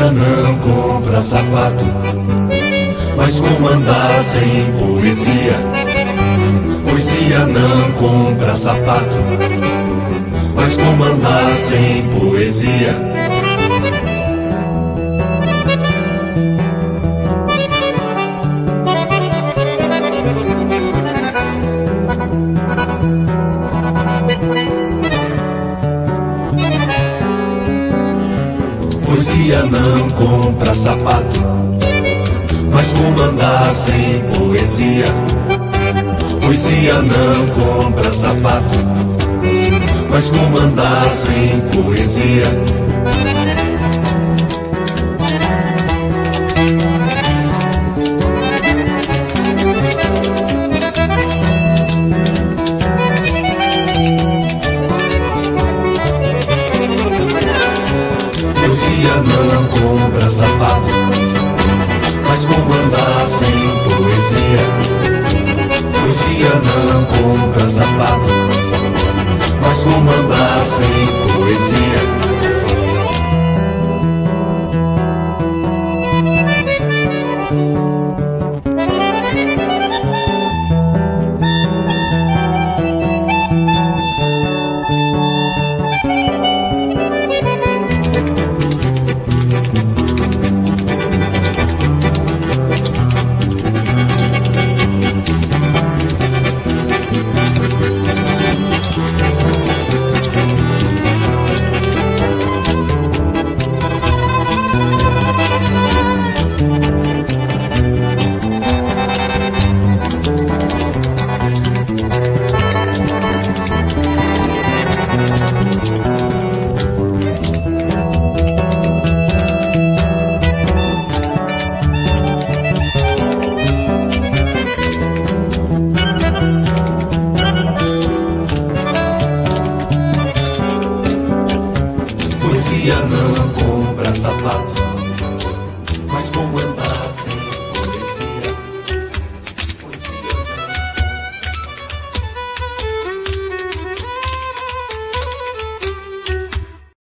Poesia não compra sapato, mas como andar sem poesia? Poesia não compra sapato, mas como andar sem poesia? Poesia não compra sapato, mas como andar sem poesia? Poesia não compra sapato, mas como andar sem poesia? Poesia não compra sapato, mas como andar sem poesia? Poesia não compra sapato, mas como andar sem poesia?